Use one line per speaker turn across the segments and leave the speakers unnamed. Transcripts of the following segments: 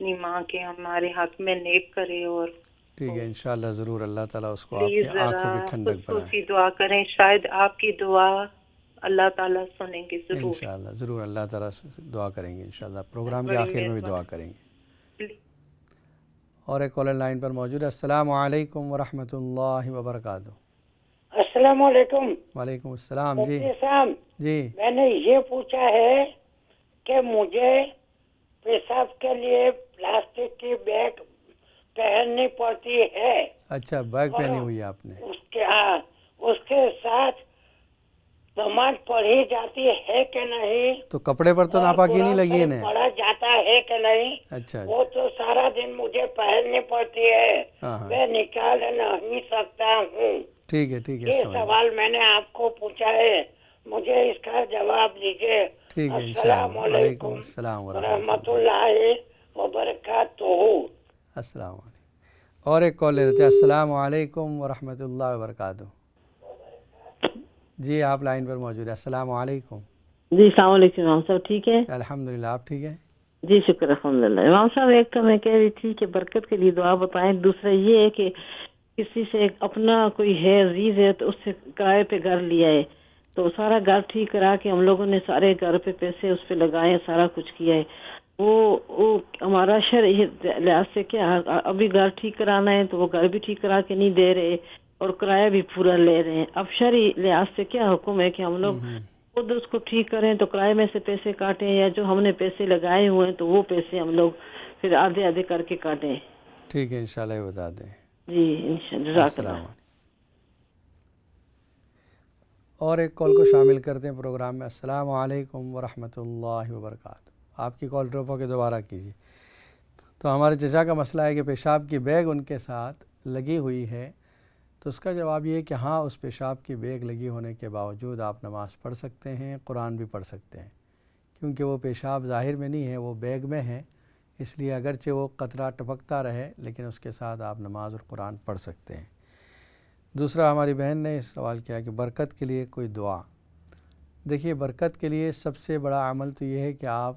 اپنی ماں کے ہمارے حق میں نیک کرے، اور
ٹھیک ہے انشاءاللہ ضرور اللہ تعالیٰ اس کو آپ کی
پلیز ذرا
آنکھوں کی ٹھنڈک بنائے.
خصوصی دعا کریں، شاید آپ کی دعا اللہ تعالیٰ سنیں گے ضرور.
انشاءاللہ ضرور اللہ تعالیٰ سے دعا کریں گے انشاءاللہ، پروگرام کے
بڑی
آخر میں بھی دعا
مہربانی.
کریں گے. اور ایک کالر لائن پر موجود ہے. السلام علیکم ورحمۃ اللہ وبرکاتہ.
السلام علیکم.
وعلیکم السلام. جی
مفتی صاحب،
جی
میں نے یہ پوچھا ہے کہ مجھے پیشاب کے لیے پلاسٹک کی بیگ پہننی پڑتی ہے.
اچھا بیگ پہنی ہوئی ہے آپ نے.
اس کے ساتھ نماز پڑھی جاتی ہے کہ نہیں؟
تو کپڑے پر تو ناپاکی نہیں لگی ہے.
پڑھا جاتا ہے کہ نہیں؟
اچھا
وہ تو سارا دن مجھے پہننی پڑتی ہے، میں نکال نہیں سکتا ہوں.
ٹھیک ہے ٹھیک ہے.
یہ سوال میں نے آپ کو پوچھا ہے، مجھے اس کا جواب دیجیے.
ٹھیک ہے
السلام
وعلیکم
علیکم
السلام
ورحمۃ اللہ وبرکاتہ.
السلام علیکم. اور ایک کال لیتے ہیں. السلام علیکم ورحمۃ اللہ وبرکاتہ. جی آپ لائن پر موجود ہیں. السلام علیکم.
جی السلام علیکم امام صاحب. ٹھیک ہے
الحمدللہ. آپ ٹھیک ہیں؟
جی شکر الحمدللہ. امام صاحب ایک تو میں کہہ رہی تھی کہ برکت کے لیے دعا بتائیں. دوسرا یہ ہے کہ کسی سے اپنا کوئی ہے عزیز ہے تو اس سے کرائے پہ گھر لیا ہے، تو سارا گھر ٹھیک کرا کے ہم لوگوں نے سارے گھر پہ پیسے اس پہ لگائے، سارا کچھ کیا ہے. وہ ہمارا شرعی لحاظ سے کیا ابھی گھر ٹھیک کرانا ہے تو وہ گھر بھی ٹھیک کرا کے نہیں دے رہے اور کرایہ بھی پورا لے رہے ہیں. اب شرعی لحاظ سے کیا حکم ہے کہ ہم لوگ خود اس کو ٹھیک کریں تو کرائے میں سے پیسے کاٹیں، یا جو ہم نے پیسے لگائے ہوئے ہیں تو وہ پیسے ہم لوگ پھر آدھے آدھے کر کے کاٹیں؟
ٹھیک ہے انشاءاللہ یہ بتا دیں.
جی انشاءاللہ. جزاک اللہ.
السلام علیکم. اور ایک کال کو شامل کرتے ہیں پروگرام میں. السلام علیکم ورحمۃ اللہ وبرکاتہ. آپ کی کال ڈراپ ہو کے دوبارہ کیجیے. تو ہمارے چچا کا مسئلہ ہے کہ پیشاب کی بیگ ان کے ساتھ لگی ہوئی ہے، تو اس کا جواب یہ ہے کہ ہاں اس پیشاب کی بیگ لگی ہونے کے باوجود آپ نماز پڑھ سکتے ہیں، قرآن بھی پڑھ سکتے ہیں، کیونکہ وہ پیشاب ظاہر میں نہیں ہے، وہ بیگ میں ہے. اس لیے اگرچہ وہ قطرہ ٹپکتا رہے لیکن اس کے ساتھ آپ نماز اور قرآن پڑھ سکتے ہیں. دوسرا ہماری بہن نے سوال کیا کہ برکت کے لیے کوئی دعا. دیکھیے برکت کے لیے سب سے بڑا عمل تو یہ ہے کہ آپ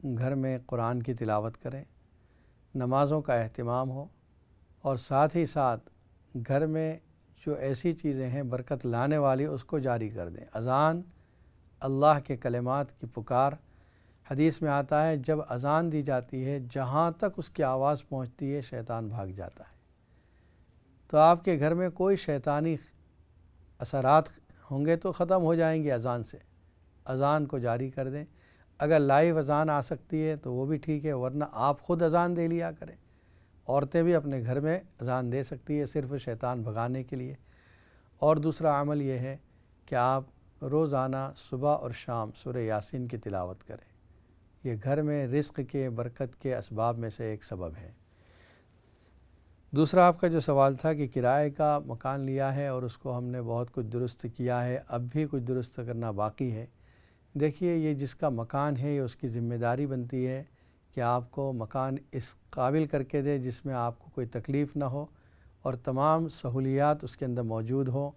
گھر میں قرآن کی تلاوت کریں، نمازوں کا اہتمام ہو، اور ساتھ ہی ساتھ گھر میں جو ایسی چیزیں ہیں برکت لانے والی اس کو جاری کر دیں. اذان، اللہ کے کلمات کی پکار. حدیث میں آتا ہے جب اذان دی جاتی ہے جہاں تک اس کی آواز پہنچتی ہے شیطان بھاگ جاتا ہے. تو آپ کے گھر میں کوئی شیطانی اثرات ہوں گے تو ختم ہو جائیں گے اذان سے. اذان کو جاری کر دیں. اگر لائیو اذان آ سکتی ہے تو وہ بھی ٹھیک ہے، ورنہ آپ خود اذان دے لیا کریں. عورتیں بھی اپنے گھر میں اذان دے سکتی ہے صرف شیطان بھگانے کے لیے. اور دوسرا عمل یہ ہے کہ آپ روزانہ صبح اور شام سورہ یاسین کی تلاوت کریں. یہ گھر میں رزق کے، برکت کے اسباب میں سے ایک سبب ہے. دوسرا آپ کا جو سوال تھا کہ کرائے کا مکان لیا ہے اور اس کو ہم نے بہت کچھ درست کیا ہے، اب بھی کچھ درست کرنا باقی ہے. دیکھیے یہ جس کا مکان ہے یہ اس کی ذمہ داری بنتی ہے کہ آپ کو مکان اس قابل کر کے دے جس میں آپ کو کوئی تکلیف نہ ہو اور تمام سہولیات اس کے اندر موجود ہوں.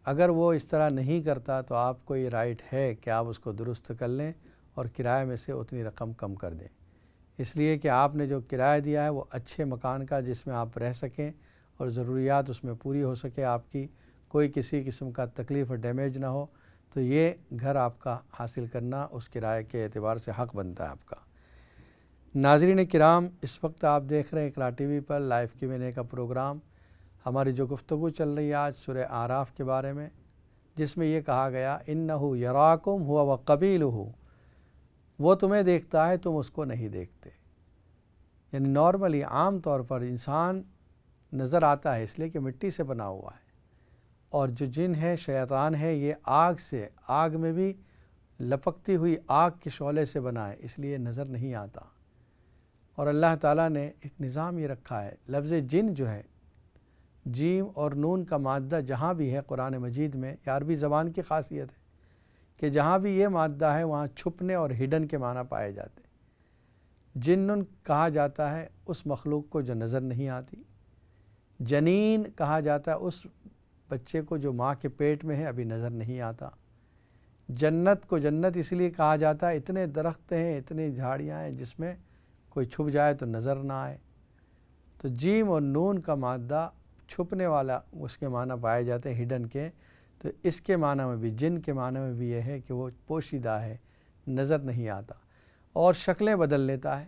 اگر وہ اس طرح نہیں کرتا تو آپ کو یہ رائٹ ہے کہ آپ اس کو درست کر لیں اور کرائے میں سے اتنی رقم کم کر دیں، اس لیے کہ آپ نے جو کرایہ دیا ہے وہ اچھے مکان کا جس میں آپ رہ سکیں اور ضروریات اس میں پوری ہو سکے، آپ کی کوئی کسی قسم کا تکلیف اور ڈیمیج نہ ہو، تو یہ گھر آپ کا حاصل کرنا اس کرائے کے اعتبار سے حق بنتا ہے آپ کا. ناظرین کرام، اس وقت آپ دیکھ رہے ہیں اقرا ٹی وی پر لائیو Q&A کا پروگرام. ہماری جو گفتگو چل رہی ہے آج سورہ اعراف کے بارے میں، جس میں یہ کہا گیا انہو یراکم ہوا وقبیلہ، وہ تمہیں دیکھتا ہے تم اس کو نہیں دیکھتے. یعنی نارملی عام طور پر انسان نظر آتا ہے اس لیے کہ مٹی سے بنا ہوا ہے، اور جو جن ہے شیطان ہے یہ آگ سے، آگ میں بھی لپکتی ہوئی آگ کے شعلے سے بنا ہے، اس لیے نظر نہیں آتا. اور اللہ تعالیٰ نے ایک نظام یہ رکھا ہے. لفظ جن جو ہے جیم اور نون کا مادہ جہاں بھی ہے قرآن مجید میں، یہ عربی زبان کی خاصیت ہے کہ جہاں بھی یہ مادہ ہے وہاں چھپنے اور ہڈن کے معنی پائے جاتے ہیں. جنن کہا جاتا ہے اس مخلوق کو جو نظر نہیں آتی. جنین کہا جاتا ہے اس بچے کو جو ماں کے پیٹ میں ہے ابھی نظر نہیں آتا. جنت کو جنت اس لیے کہا جاتا ہے اتنے درخت ہیں، اتنی جھاڑیاں ہیں جس میں کوئی چھپ جائے تو نظر نہ آئے۔ تو جیم اور نون کا مادہ چھپنے والا اس کے معنی پائے جاتے ہیں ہڈن کے، تو اس کے معنی میں بھی، جن کے معنی میں بھی یہ ہے کہ وہ پوشیدہ ہے، نظر نہیں آتا اور شکلیں بدل لیتا ہے۔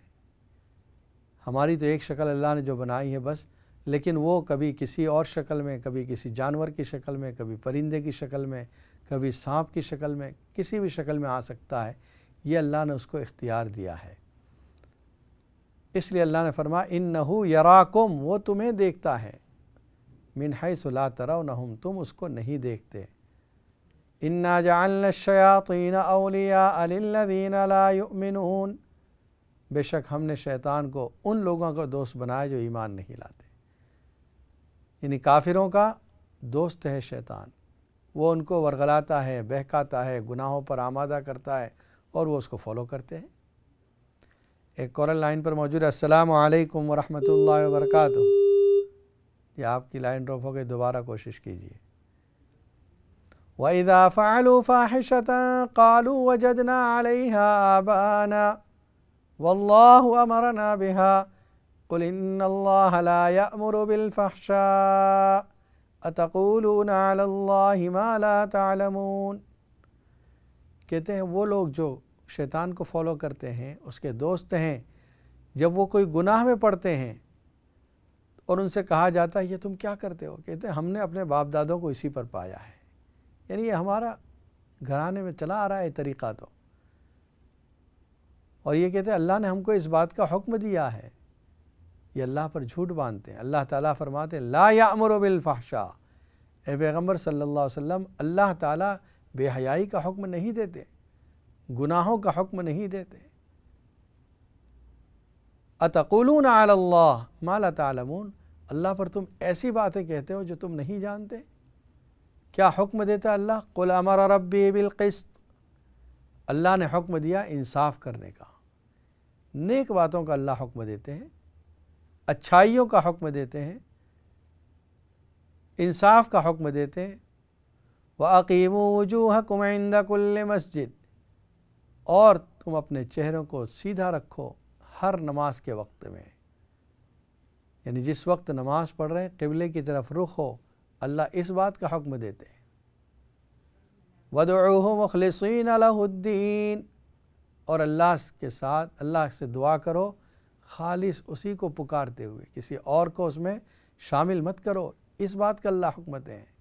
ہماری تو ایک شکل اللہ نے جو بنائی ہے بس، لیکن وہ کبھی کسی اور شکل میں، کبھی کسی جانور کی شکل میں، کبھی پرندے کی شکل میں، کبھی سانپ کی شکل میں، کسی بھی شکل میں آ سکتا ہے۔ یہ اللہ نے اس کو اختیار دیا ہے۔ اس لیے اللہ نے فرمایا انہو یراکم، وہ تمہیں دیکھتا ہے، من حیث لا ترونہم، تم اس کو نہیں دیکھتے۔ انا جعلنا الشیاطین اولیاء للذین لا یؤمنون، بے شک ہم نے شیطان کو ان لوگوں کا دوست بنایا جو ایمان نہیں لاتے، یعنی کافروں کا دوست ہے شیطان۔ وہ ان کو ورغلاتا ہے، بہکاتا ہے، گناہوں پر آمادہ کرتا ہے اور وہ اس کو فالو کرتے ہیں۔ ایک کالر لائن پر موجود ہے۔ السلام علیکم ورحمۃ اللہ وبرکاتہ۔ یہ آپ کی لائن ڈراپ ہو گئی، دوبارہ کوشش کیجیے۔ وَإِذَا فَعَلُوا فَاحِشَةً قَالُوا وَجَدْنَا عَلَيْهَا آبَاءَنَا وَاللَّهُ أَمَرَنَا بِهَا قُلْ إِنَّ اللَّهَ لَا يَأْمُرُ بِالْفَحْشَاءِ أَتَقُولُونَ عَلَى اللَّهِ مَا لَا تَعْلَمُونَ۔ کہتے ہیں وہ لوگ جو شیطان کو فالو کرتے ہیں، اس کے دوست ہیں، جب وہ کوئی گناہ میں پڑتے ہیں اور ان سے کہا جاتا ہے یہ تم کیا کرتے ہو، کہتے ہیں ہم نے اپنے باپ دادوں کو اسی پر پایا ہے، یعنی یہ ہمارا گھرانے میں چلا آ رہا ہے طریقہ تو، اور یہ کہتے ہیں اللہ نے ہم کو اس بات کا حکم دیا ہے۔ یہ اللہ پر جھوٹ باندھتے ہیں۔ اللہ تعالیٰ فرماتے ہیں لا یأمر بالفحشاء، اے پیغمبر صلی اللہ علیہ وسلم، اللہ تعالیٰ بے حیائی کا حکم نہیں دیتے، گناہوں کا حکم نہیں دیتے۔ اتقولون علی اللہ ما لا تعلمون، اللہ پر تم ایسی باتیں کہتے ہو جو تم نہیں جانتے۔ کیا حکم دیتا اللہ؟ قل امر ربی بالقسط، اللہ نے حکم دیا انصاف کرنے کا، نیک باتوں کا اللہ حکم دیتے ہیں، اچھائیوں کا حکم دیتے ہیں، انصاف کا حکم دیتے ہیں۔ وَأَقِيمُوا وُجُوهَكُمْ عِنْدَ كُلِّ مسجد، اور تم اپنے چہروں کو سیدھا رکھو ہر نماز کے وقت میں، یعنی جس وقت نماز پڑھ رہے ہیں قبلے کی طرف رخ ہو، اللہ اس بات کا حکم دیتے ہیں۔ وَادْعُوهُ مُخْلِصِينَ لَهُ الدِّينَ، اور اللہ کے ساتھ اللہ سے دعا کرو خالص اسی کو پکارتے ہوئے، کسی اور کو اس میں شامل مت کرو، اس بات کا اللہ حکم دے ہیں۔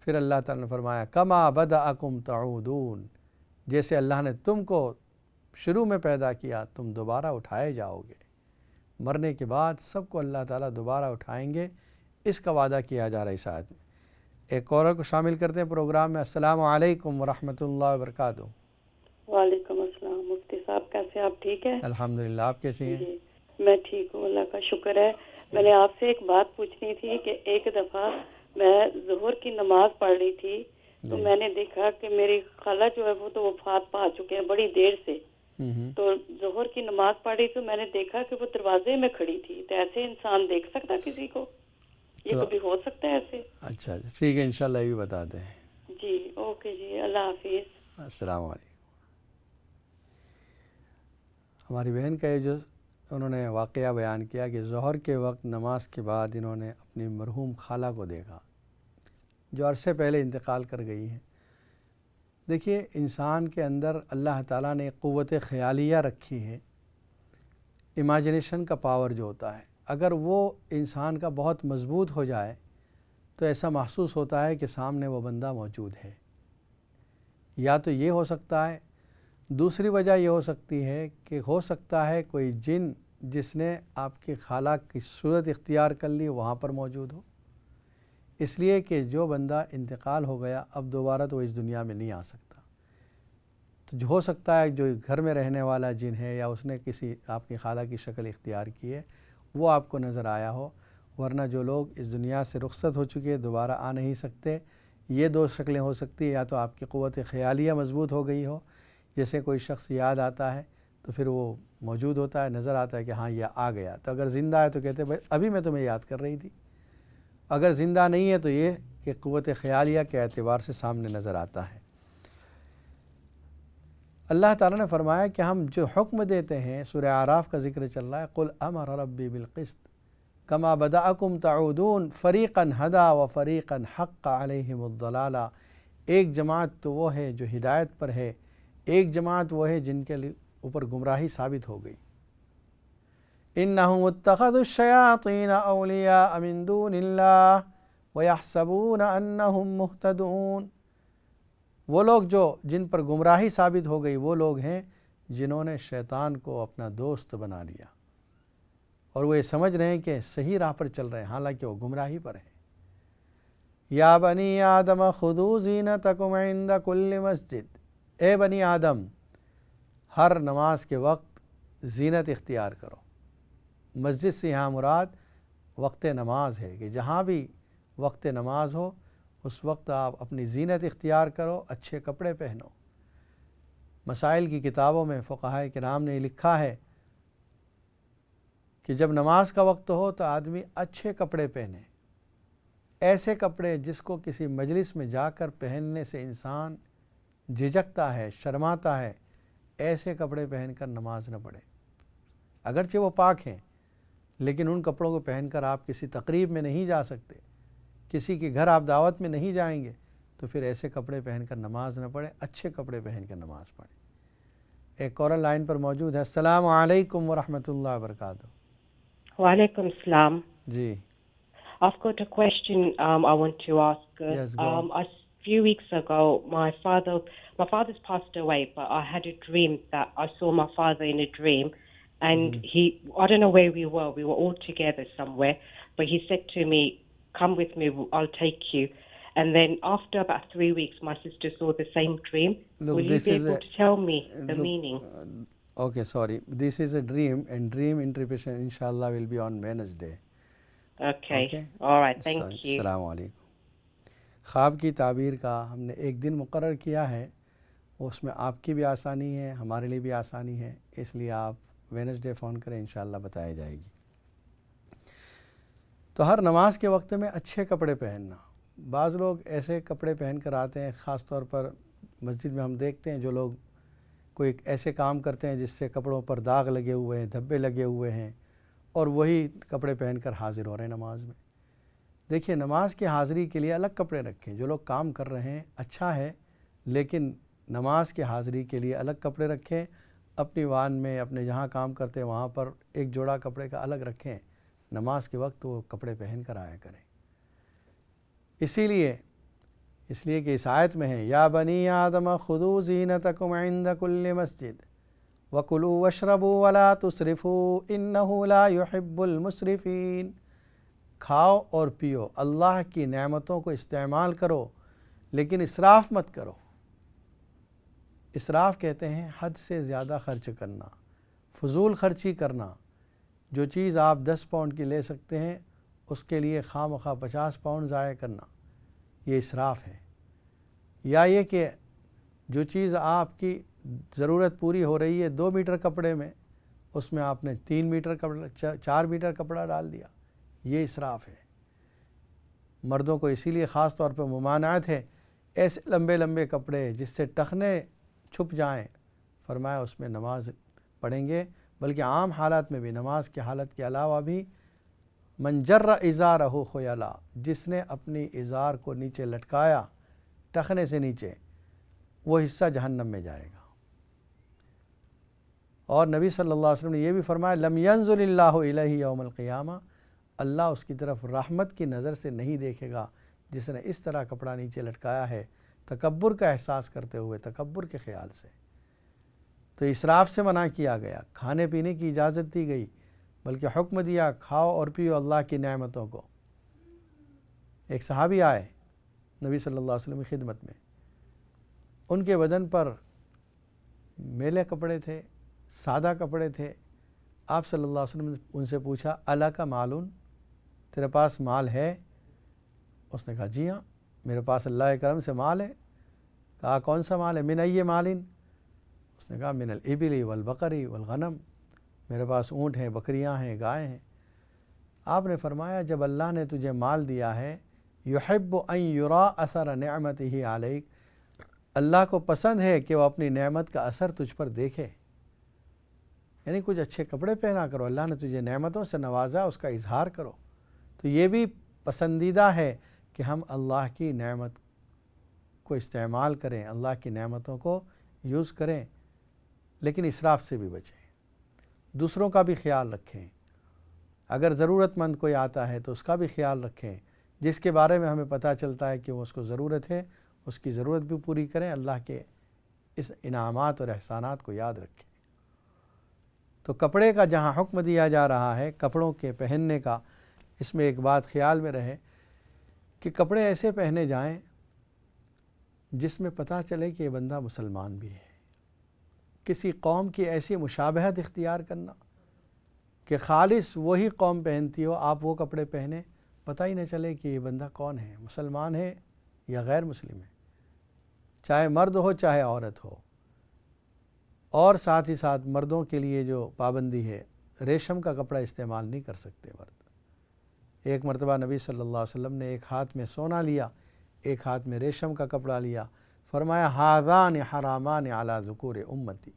پھر اللہ تعالیٰ نے فرمایا کما بدأکم تعودون، جیسے اللہ نے تم کو شروع میں پیدا کیا تم دوبارہ اٹھائے جاؤ گے، مرنے کے بعد سب کو اللہ تعالیٰ دوبارہ اٹھائیں گے، اس کا وعدہ کیا جا رہا ہے اس آیت میں۔ ایک کالر کو شامل کرتے ہیں پروگرام میں۔ السلام علیکم ورحمۃ اللہ وبرکاتہ۔
وعلیکم السلام، مفتی صاحب کیسے آپ؟ ٹھیک ہے
الحمدللہ، آپ کیسی ہیں؟
جی میں ٹھیک ہوں، اللہ کا شکر ہے۔ میں نے آپ سے ایک بات پوچھنی تھی کہ ایک دفعہ میں ظہر کی نماز پڑھ رہی تھی تو میں نے دیکھا کہ میری خالہ جو ہے وہ تو وفات پا چکے ہیں بڑی دیر سے، تو ظہر کی نماز پڑھ رہی تو میں نے دیکھا کہ وہ دروازے میں کھڑی تھی، تو ایسے انسان دیکھ سکتا کسی کو؟ یہ کبھی ہو سکتا ہے ایسے؟
اچھا ٹھیک ہے، انشاءاللہ یہ بھی بتا دیں۔
جی اوکے جی، اللہ حافظ۔
السلام علیکم۔ ہماری بہن کا یہ جو انہوں نے واقعہ بیان کیا کہ ظہر کے وقت نماز کے بعد انہوں نے اپنی مرحوم خالہ کو دیکھا جو عرصے پہلے انتقال کر گئی ہیں۔ دیکھیے انسان کے اندر اللہ تعالیٰ نے قوت خیالیہ رکھی ہے، امیجنیشن کا پاور جو ہوتا ہے، اگر وہ انسان کا بہت مضبوط ہو جائے تو ایسا محسوس ہوتا ہے کہ سامنے وہ بندہ موجود ہے۔ یا تو یہ ہو سکتا ہے، دوسری وجہ یہ ہو سکتی ہے کہ ہو سکتا ہے کوئی جن جس نے آپ کی خالہ کی صورت اختیار کر لی وہاں پر موجود ہو، اس لیے کہ جو بندہ انتقال ہو گیا اب دوبارہ تو وہ اس دنیا میں نہیں آ سکتا، تو جو ہو سکتا ہے جو گھر میں رہنے والا جن ہے یا اس نے کسی آپ کی خالہ کی شکل اختیار کی ہے وہ آپ کو نظر آیا ہو، ورنہ جو لوگ اس دنیا سے رخصت ہو چکے دوبارہ آ نہیں سکتے، یہ دو شکلیں ہو سکتی ہیں، یا تو آپ کی قوت خیالیہ مضبوط ہو گئی ہو، جیسے کوئی شخص یاد آتا ہے تو پھر وہ موجود ہوتا ہے، نظر آتا ہے کہ ہاں یہ آ گیا، تو اگر زندہ ہے تو کہتے ہیں بھائی ابھی میں تمہیں یاد کر رہی تھی، اگر زندہ نہیں ہے تو یہ کہ قوت خیالیہ کے اعتبار سے سامنے نظر آتا ہے۔ اللہ تعالیٰ نے فرمایا کہ ہم جو حکم دیتے ہیں، سورہ اعراف کا ذکر چل رہا ہے، قل امر ربی بالقسط کما بدأکم تعودون فریقا ہدا و فریقا حق علیہم الضلالہ۔ ایک جماعت تو وہ ہے جو ہدایت پر ہے، ایک جماعت وہ ہے جن کے اوپر گمراہی ثابت ہو گئی۔ انہم اتخذوا الشیاطین اولیاء من دون اللہ ویحسبون انہم مہتدون۔ وہ لوگ جو جن پر گمراہی ثابت ہو گئی وہ لوگ ہیں جنہوں نے شیطان کو اپنا دوست بنا لیا اور وہ یہ سمجھ رہے ہیں کہ صحیح راہ پر چل رہے ہیں، حالانکہ وہ گمراہی پر ہیں۔ یا بنی آدم خذوا زینتکم عند کل مسجد، اے بنی آدم ہر نماز کے وقت زینت اختیار کرو۔ مسجد سے یہاں مراد وقت نماز ہے کہ جہاں بھی وقت نماز ہو اس وقت آپ اپنی زینت اختیار کرو، اچھے کپڑے پہنو۔ مسائل کی کتابوں میں فقہائے کرام نے لکھا ہے کہ جب نماز کا وقت ہو تو آدمی اچھے کپڑے پہنے، ایسے کپڑے جس کو کسی مجلس میں جا کر پہننے سے انسان جھجکتا ہے، شرماتا ہے، ایسے کپڑے پہن کر نماز نہ پڑھے۔ اگرچہ وہ پاک ہیں لیکن ان کپڑوں کو پہن کر آپ کسی تقریب میں نہیں جا سکتے، کسی کے گھر آپ دعوت میں نہیں جائیں گے، تو پھر ایسے کپڑے پہن کر نماز نہ پڑھیں، اچھے کپڑے پہن کر نماز پڑھیں۔ ایک کالر لائن پر موجود ہے۔ السلام علیکم ورحمۃ اللہ وبرکاتہ۔
Walaikum salam.
G
I've got a question I want to ask.
Yes, go on.
A few weeks ago, my father's passed away, but I had a dream that I saw my father in a dream, and I don't know where we were all together somewhere, but he said to me, come with me, I'll take you. And then after about 3 weeks, my sister saw the same dream.
Look,
Will you be able to tell me the meaning?
Okay, sorry. This is a dream, and dream interpretation inshallah will be on Wednesday.
Okay. All right. Thank you.
السلام علیکم۔ خواب کی تعبیر کا ہم نے ایک دن مقرر کیا ہے، اس میں آپ کی بھی آسانی ہے، ہمارے لیے بھی آسانی ہے، اس لیے آپ وینسڈے فون کریں، انشاءاللہ بتائی جائے گی۔ تو ہر نماز کے وقت میں اچھے کپڑے پہننا۔ بعض لوگ ایسے کپڑے پہن کر آتے ہیں، خاص طور پر مسجد میں ہم دیکھتے ہیں جو لوگ کوئی ایسے کام کرتے ہیں جس سے کپڑوں پر داغ لگے ہوئے ہیں، دھبے لگے ہوئے ہیں، اور وہی کپڑے پہن کر حاضر ہو رہے ہیں نماز میں۔ دیکھیے نماز کی حاضری کے لیے الگ کپڑے رکھیں۔ جو لوگ کام کر رہے ہیں اچھا ہے، لیکن نماز کی حاضری کے لیے الگ کپڑے رکھیں۔ اپنی وان میں، اپنے جہاں کام کرتے ہیں وہاں پر ایک جوڑا کپڑے کا الگ رکھیں، نماز کے وقت وہ کپڑے پہن کر آیا کریں۔ اس لیے کہ اس آیت میں ہے یا بنی آدم خذوا زینتکم عند کل مسجد وکلوا واشربوا ولا تسرفوا انہ لا يحب المسرفین۔ کھاؤ اور پیو، اللہ کی نعمتوں کو استعمال کرو لیکن اسراف مت کرو۔ اسراف کہتے ہیں حد سے زیادہ خرچ کرنا، فضول خرچی کرنا۔ جو چیز آپ 10 پاؤنڈ کی لے سکتے ہیں اس کے لیے خواہ مخواہ 50 پاؤنڈ ضائع کرنا، یہ اسراف ہے۔ یا یہ کہ جو چیز آپ کی ضرورت پوری ہو رہی ہے 2 میٹر کپڑے میں، اس میں آپ نے 3 میٹر کپڑا 4 میٹر کپڑا ڈال دیا، یہ اسراف ہے۔ مردوں کو اسی لیے خاص طور پہ ممانعت ہے ایسے لمبے لمبے کپڑے جس سے ٹخنے چھپ جائیں، فرمایا اس میں نماز پڑھیں گے۔ بلکہ عام حالات میں بھی، نماز کی حالت کے علاوہ بھی، من جر ازارہ خیلا، جس نے اپنی ازار کو نیچے لٹکایا ٹخنے سے نیچے، وہ حصہ جہنم میں جائے گا۔ اور نبی صلی اللہ علیہ وسلم نے یہ بھی فرمایا لم ینظر اللہ الیہ یوم القیامہ، اللہ اس کی طرف رحمت کی نظر سے نہیں دیکھے گا جس نے اس طرح کپڑا نیچے لٹکایا ہے، تکبر کا احساس کرتے ہوئے، تکبر کے خیال سے۔ تو اسراف سے منع کیا گیا، کھانے پینے کی اجازت دی گئی، بلکہ حکم دیا کھاؤ اور پیو اللہ کی نعمتوں کو۔ ایک صحابی آئے نبی صلی اللہ علیہ وسلم کی خدمت میں، ان کے بدن پر میلے کپڑے تھے، سادہ کپڑے تھے۔ آپ صلی اللہ علیہ وسلم نے ان سے پوچھا الک مالن، تیرے پاس مال ہے؟ اس نے کہا جی ہاں میرے پاس اللہ کے کرم سے مال ہے۔ کہا کون سا مال ہے؟ من ای مالن، اس نے کہا من الابل والبقر والغنم، میرے پاس اونٹ ہیں، بکریاں ہیں، گائے ہیں۔ آپ نے فرمایا جب اللہ نے تجھے مال دیا ہے، یحب ان یرا اثر نعمتہ علیک، اللہ کو پسند ہے کہ وہ اپنی نعمت کا اثر تجھ پر دیکھے، یعنی کچھ اچھے کپڑے پہنا کرو، اللہ نے تجھے نعمتوں سے نوازا، اس کا اظہار کرو۔ تو یہ بھی پسندیدہ ہے کہ ہم اللہ کی نعمت کو استعمال کریں، اللہ کی نعمتوں کو یوز کریں، لیکن اسراف سے بھی بچیں، دوسروں کا بھی خیال رکھیں۔ اگر ضرورت مند کوئی آتا ہے تو اس کا بھی خیال رکھیں، جس کے بارے میں ہمیں پتہ چلتا ہے کہ وہ اس کو ضرورت ہے، اس کی ضرورت بھی پوری کریں، اللہ کے اس انعامات اور احسانات کو یاد رکھیں۔ تو کپڑے کا جہاں حکم دیا جا رہا ہے کپڑوں کے پہننے کا، اس میں ایک بات خیال میں رہے کہ کپڑے ایسے پہنے جائیں جس میں پتہ چلے کہ یہ بندہ مسلمان بھی ہے۔ کسی قوم کی ایسی مشابہت اختیار کرنا کہ خالص وہی قوم پہنتی ہو، آپ وہ کپڑے پہنیں، پتہ ہی نہ چلے کہ یہ بندہ کون ہے، مسلمان ہے یا غیر مسلم ہے، چاہے مرد ہو چاہے عورت ہو۔ اور ساتھ ہی ساتھ مردوں کے لیے جو پابندی ہے، ریشم کا کپڑا استعمال نہیں کر سکتے مرد۔ ایک مرتبہ نبی صلی اللہ علیہ وسلم نے ایک ہاتھ میں سونا لیا، ایک ہاتھ میں ریشم کا کپڑا لیا، فرمایا ہاذان حرامان علی ذکور امتی،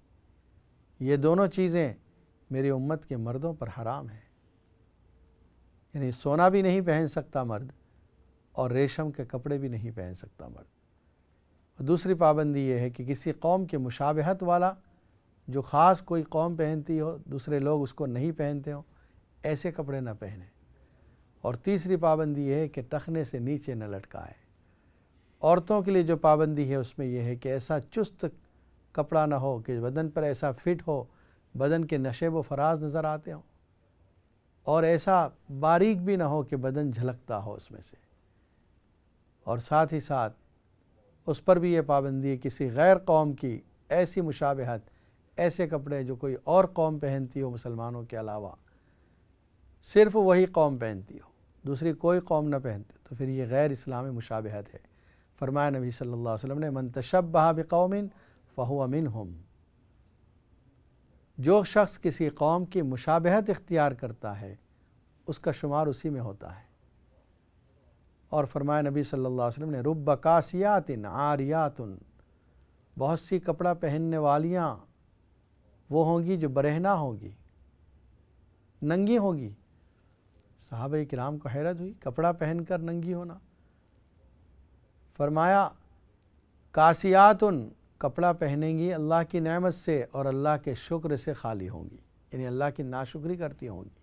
یہ دونوں چیزیں میری امت کے مردوں پر حرام ہیں، یعنی سونا بھی نہیں پہن سکتا مرد اور ریشم کے کپڑے بھی نہیں پہن سکتا مرد۔ دوسری پابندی یہ ہے کہ کسی قوم کے مشابہت والا جو خاص کوئی قوم پہنتی ہو دوسرے لوگ اس کو نہیں پہنتے ہوں، ایسے کپڑے نہ پہنیں۔ اور تیسری پابندی یہ ہے کہ ٹخنے سے نیچے نہ لٹکائے۔ عورتوں کے لیے جو پابندی ہے اس میں یہ ہے کہ ایسا چست کپڑا نہ ہو کہ بدن پر ایسا فٹ ہو، بدن کے نشیب و فراز نظر آتے ہوں، اور ایسا باریک بھی نہ ہو کہ بدن جھلکتا ہو اس میں سے۔ اور ساتھ ہی ساتھ اس پر بھی یہ پابندی ہے کسی غیر قوم کی ایسی مشابہت، ایسے کپڑے جو کوئی اور قوم پہنتی ہو مسلمانوں کے علاوہ، صرف وہی قوم پہنتی ہو، دوسری کوئی قوم نہ پہنتی، تو پھر یہ غیر اسلامی مشابہت ہے۔ فرمایا نبی صلی اللہ علیہ وسلم نے من تشبہ بقوم فہو منہم، جو شخص کسی قوم کی مشابہت اختیار کرتا ہے اس کا شمار اسی میں ہوتا ہے۔ اور فرمایا نبی صلی اللہ علیہ وسلم نے رب کاسیات عاریات، بہت سی کپڑا پہننے والیاں وہ ہوں گی جو برہنہ ہوں گی، ننگی ہوں گی۔ صحابہ کرام کو حیرت ہوئی، کپڑا پہن کر ننگی ہونا۔ فرمایا کاسیات، کپڑا پہنیں گی اللہ کی نعمت سے اور اللہ کے شکر سے خالی ہوں گی، یعنی اللہ کی ناشکری کرتی ہوں گی۔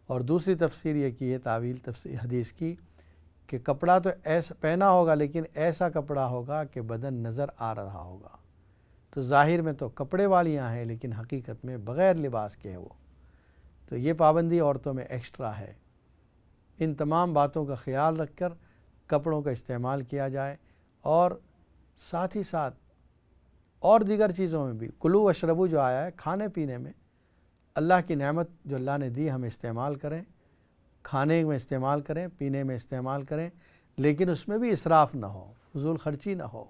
اور دوسری تفسیر یہ کی ہے تعویل تفسیر حدیث کی کہ کپڑا تو ایسا پہنا ہوگا لیکن ایسا کپڑا ہوگا کہ بدن نظر آ رہا ہوگا، تو ظاہر میں تو کپڑے والیاں ہیں لیکن حقیقت میں بغیر لباس کے ہیں وہ۔ تو یہ پابندی عورتوں میں ایکسٹرا ہے۔ ان تمام باتوں کا خیال رکھ کر کپڑوں کا استعمال کیا جائے، اور ساتھ ہی ساتھ اور دیگر چیزوں میں بھی کلو واشربو جو آیا ہے، کھانے پینے میں اللہ کی نعمت جو اللہ نے دی ہمیں استعمال کریں، کھانے میں استعمال کریں، پینے میں استعمال کریں، لیکن اس میں بھی اسراف نہ ہو، فضول خرچی نہ ہو۔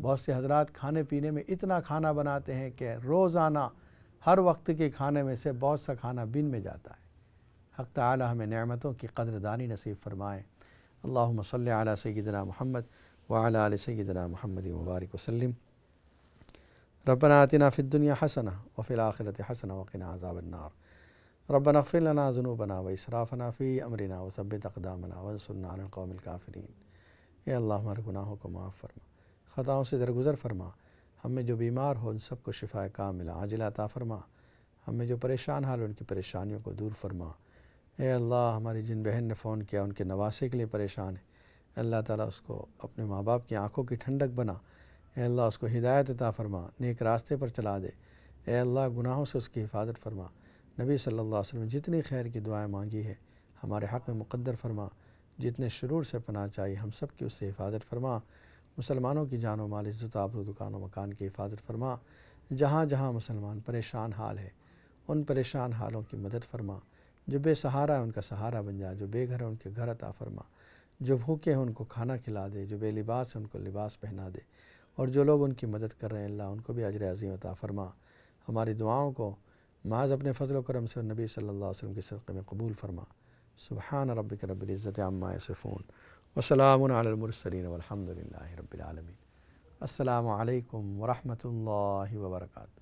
بہت سے حضرات کھانے پینے میں اتنا کھانا بناتے ہیں کہ روزانہ ہر وقت کے کھانے میں سے بہت سا کھانا بن میں جاتا ہے۔ حق تعالی ہمیں نعمتوں کی قدردانی نصیب فرمائے۔ اللہم صلی علی سیدنا محمد وعلی آل سیدنا محمد مبارک وسلم۔ ربنا آتنا فی الدنیا حسنہ وفی الآخرۃ حسنہ وقنا عذاب النار۔ ربنا اغفر لنا ذنوبنا واسرافنا فی امرنا وثبت اقدامنا وانصرنا علی القوم الکافرین۔ اے اللہ ہمارے گناہوں کو معاف فرما، خطاؤں سے درگزر فرما، ہم میں جو بیمار ہو ان سب کو شفاء کاملہ عاجلہ عطا فرما، ہم میں جو پریشان حال ان کی پریشانیوں کو دور فرما۔ اے اللہ ہماری جن بہن نے فون کیا ان کے نواسے کے لیے پریشان ہے، اللہ تعالیٰ اس کو اپنے ماں باپ کی آنکھوں کی ٹھنڈک بنا۔ اے اللہ اس کو ہدایت عطا فرما، نیک راستے پر چلا دے۔ اے اللہ گناہوں سے اس کی حفاظت فرما۔ نبی صلی اللہ علیہ وسلم نے جتنی خیر کی دعائیں مانگی ہے ہمارے حق میں مقدر فرما، جتنے شرور سے پناہ چاہیے ہم سب کی اس سے حفاظت فرما۔ مسلمانوں کی جان و مال عزت و آبرو دکان و مکان کی حفاظت فرما۔ جہاں جہاں مسلمان پریشان حال ہے ان پریشان حالوں کی مدد فرما۔ جو بے سہارا ہے ان کا سہارا بن جا، جو بے گھر ہے ان کے گھر عطا فرما، جو بھوکے ہیں ان کو کھانا کھلا دے، جو بے لباس ہیں ان کو لباس پہنا دے، اور جو لوگ ان کی مدد کر رہے ہیں اللہ ان کو بھی اجر عظیم عطا فرما۔ ہماری دعاؤں کو محض اپنے فضل و کرم سے اور نبی صلی اللہ علیہ وسلم کے صدقے میں قبول فرما۔ سبحان ربک رب العزت عما یصفون وسلام علی المرسلین والحمد للہ رب العالمین۔ السلام علیکم ورحمۃ اللہ وبرکاتہ۔